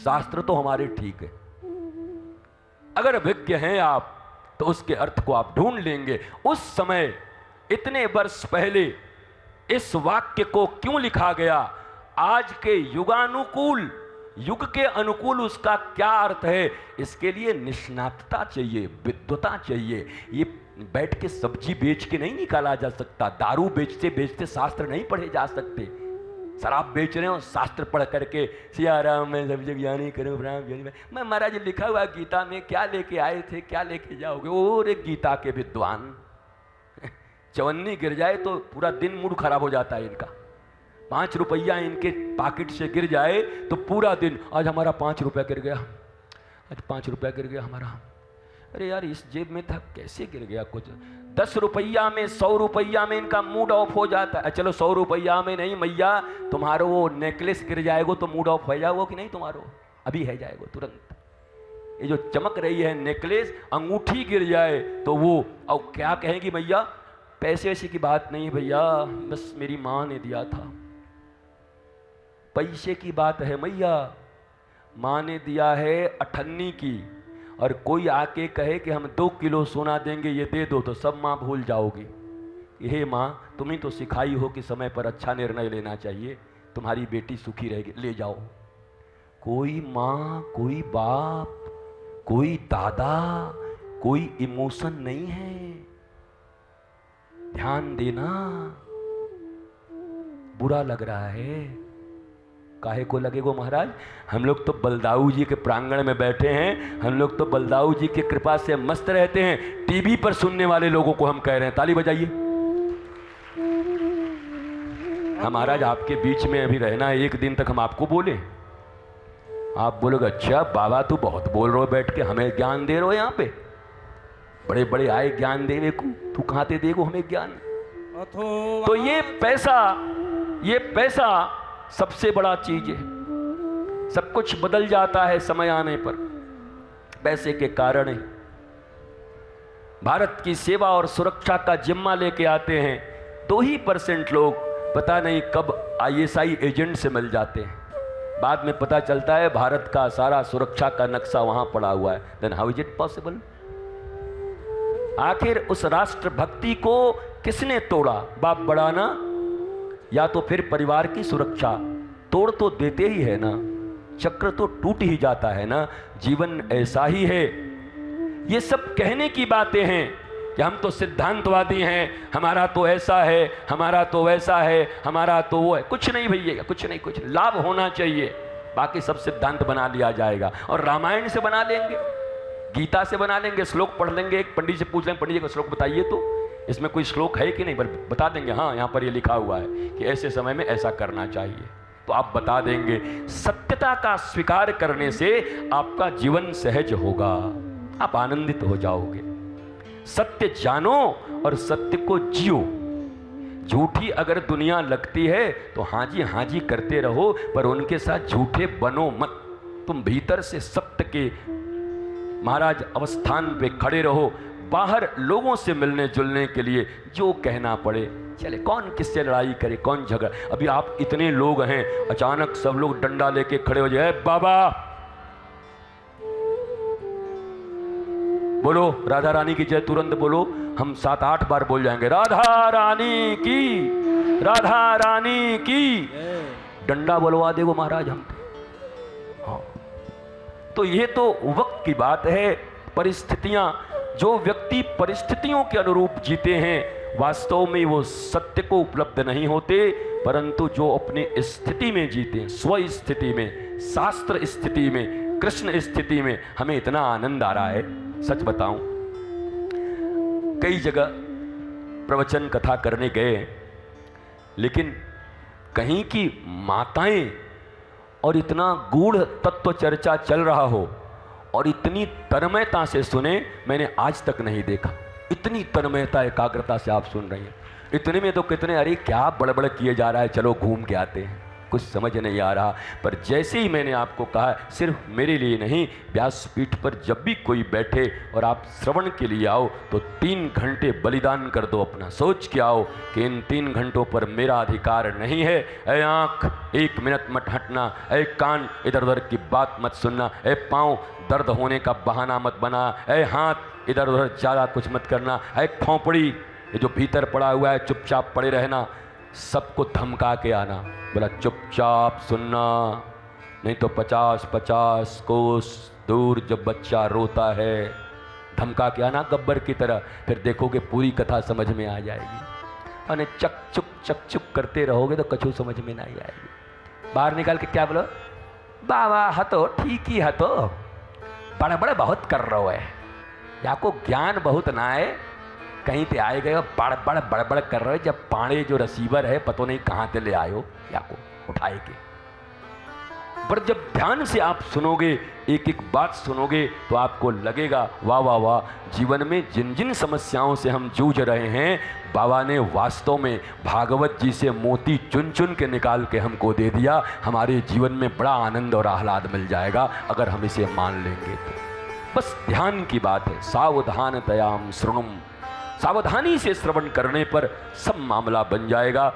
शास्त्र तो हमारे ठीक है। अगर विज्ञ हैं आप तो उसके अर्थ को आप ढूंढ लेंगे। उस समय इतने वर्ष पहले इस वाक्य को क्यों लिखा गया, आज के युगानुकूल, युग के अनुकूल उसका क्या अर्थ है, इसके लिए निष्णातता चाहिए, विद्वता चाहिए। ये बैठ के सब्जी बेच के नहीं निकाला जा सकता, दारू बेचते बेचते शास्त्र नहीं पढ़े जा सकते। शराब बेच रहे हो, शास्त्र पढ़ करके सिया राम मैं सब जग ज्ञानी करूँ मैं महाराज लिखा हुआ गीता में क्या लेके आए थे, क्या लेके जाओगे। और एक गीता के विद्वान चवन्नी गिर जाए तो पूरा दिन मूड खराब हो जाता है इनका। 5 रुपया इनके पॉकेट से गिर जाए तो पूरा दिन, आज हमारा 5 रुपया गिर गया, आज 5 रुपया गिर गया हमारा। अरे यार इस जेब में था, कैसे गिर गया कुछ। 10 रुपया में, 100 रुपया में इनका मूड ऑफ हो जाता है। चलो 100 रुपया में नहीं मैया, तुम्हारा वो नेकलेस गिर जाएगा तो मूड ऑफ हो जाएगा कि नहीं तुम्हारो, अभी है जाएगा तुरंत। ये जो चमक रही है नेकलेस, अंगूठी गिर जाए तो वो और क्या कहेंगी भैया, पैसे वैसे की बात नहीं भैया, बस मेरी माँ ने दिया था। पैसे की बात है मैया, माँ ने दिया है अठन्नी की, और कोई आके कहे कि हम 2 किलो सोना देंगे ये दे दो, तो सब माँ भूल जाओगी। हे माँ तुम ही तो सिखाई हो कि समय पर अच्छा निर्णय लेना चाहिए, तुम्हारी बेटी सुखी रहेगी, ले जाओ। कोई माँ, कोई बाप, कोई दादा, कोई इमोशन नहीं है। ध्यान देना, बुरा लग रहा है, काहे को लगेगो महाराज। हम लोग तो बलदाऊ जी के प्रांगण में बैठे हैं, हम लोग तो बलदाऊ जी की कृपा से मस्त रहते हैं। टीवी पर सुनने वाले लोगों को हम कह रहे हैं, ताली बजाइए। हम महाराज आपके बीच में अभी रहना है, 1 दिन तक हम आपको बोले, आप बोलोगे अच्छा बाबा तू बहुत बोल रहे हो, बैठ के हमें ज्ञान दे रहे हो, यहाँ पे बड़े बड़े आए ज्ञान देवे को, तू कहाँ ते देगो हमें ज्ञान। तो ये पैसा सबसे बड़ा चीज है। सब कुछ बदल जाता है समय आने पर, पैसे के कारण ही। भारत की सेवा और सुरक्षा का जिम्मा लेके आते हैं 2% लोग, पता नहीं कब ISI एजेंट से मिल जाते हैं। बाद में पता चलता है भारत का सारा सुरक्षा का नक्शा वहां पड़ा हुआ है। Then how is it possible. आखिर उस राष्ट्र भक्ति को किसने तोड़ा, बाप बढ़ाना या तो फिर परिवार की सुरक्षा। तोड़ तो देते ही है ना, चक्र तो टूट ही जाता है ना। जीवन ऐसा ही है। ये सब कहने की बातें हैं कि हम तो सिद्धांतवादी हैं, हमारा तो ऐसा है, हमारा तो वैसा है, हमारा तो वो है। कुछ नहीं भैया, कुछ नहीं, कुछ लाभ होना चाहिए, बाकी सब सिद्धांत बना लिया जाएगा। और रामायण से बना लेंगे, गीता से बना लेंगे, श्लोक पढ़ लेंगे, एक पंडित से पूछ लेंगे, पंडित जी का श्लोक बताइए तो इसमें कोई श्लोक है कि नहीं, बता देंगे हाँ यहाँ पर ये लिखा हुआ है कि ऐसे समय में ऐसा करना चाहिए, तो आप बता देंगे। सत्यता का स्वीकार करने से आपका जीवन सहज होगा, आप आनंदित हो जाओगे। सत्य जानो और सत्य को जियो। झूठी अगर दुनिया लगती है तो हाँ जी करते रहो, पर उनके साथ झूठे बनो मत। तुम भीतर से सत्य के महाराज अवस्थान पे खड़े रहो। बाहर लोगों से मिलने जुलने के लिए जो कहना पड़े चले, कौन किससे लड़ाई करे, कौन झगड़ा। अभी आप इतने लोग हैं, अचानक सब लोग डंडा लेके खड़े हो जाए, बाबा बोलो राधा रानी की जय, तुरंत बोलो। हम 7-8 बार बोल जाएंगे राधा रानी की, राधा रानी की। डंडा बोलवा देगो महाराज हम। हाँ, तो ये तो वक्त की बात है। परिस्थितियां, जो व्यक्ति परिस्थितियों के अनुरूप जीते हैं वास्तव में वो सत्य को उपलब्ध नहीं होते, परंतु जो अपनी स्थिति में जीते हैं, स्व स्थिति में, शास्त्र स्थिति में, कृष्ण स्थिति में, हमें इतना आनंद आ रहा है। सच बताऊं, कई जगह प्रवचन कथा करने गए, लेकिन कहीं की माताएं और इतना गूढ़ तत्व चर्चा चल रहा हो और इतनी तन्मयता से सुने, मैंने आज तक नहीं देखा। इतनी तन्मयता एकाग्रता से आप सुन रही हैं। इतने में तो कितने, अरे क्या बड़बड़ किए जा रहा है, चलो घूम के आते हैं। कुछ समझ नहीं आ रहा। पर जैसे ही मैंने आपको कहा, सिर्फ मेरे लिए नहीं, व्यासपीठ पर जब भी कोई बैठे और आप श्रवण के लिए आओ तो 3 घंटे बलिदान कर दो अपना। सोच के आओ कि इन 3 घंटों पर मेरा अधिकार नहीं है। ऐ आँख 1 मिनट मत हटना, ऐ कान इधर उधर की बात मत सुनना, ऐ पाँव दर्द होने का बहाना मत बना, ऐ हाथ इधर उधर ज़्यादा कुछ मत करना, ऐ खोपड़ी ये जो भीतर पड़ा हुआ है चुपचाप पड़े रहना, सबको धमका के आना। बोला चुपचाप सुनना, नहीं तो 50-50 कोस दूर जब बच्चा रोता है, धमका के आना गब्बर की तरह। फिर देखोगे पूरी कथा समझ में आ जाएगी। और चक चुक करते रहोगे तो कछु समझ में नहीं आएगी। बाहर निकाल के क्या बोलो, बाबा हतो ठीक ही हतो, बड़बड़ बहुत कर रहो है, याको ज्ञान बहुत ना है, कहीं पे आए गए बड़बड़ कर रहे, जब पाड़े जो रिसीवर है पतो नहीं कहाँ से ले आयो या को उठाए के। पर जब ध्यान से आप सुनोगे, एक एक बात सुनोगे, तो आपको लगेगा वाह वाह वाह, जीवन में जिन जिन समस्याओं से हम जूझ रहे हैं, बाबा ने वास्तव में भागवत जी से मोती चुन चुन के निकाल के हमको दे दिया। हमारे जीवन में बड़ा आनंद और आह्लाद मिल जाएगा अगर हम इसे मान लेंगे तो। बस ध्यान की बात है, सावधानतयाम शृणुम, सावधानी से श्रवण करने पर सब मामला बन जाएगा।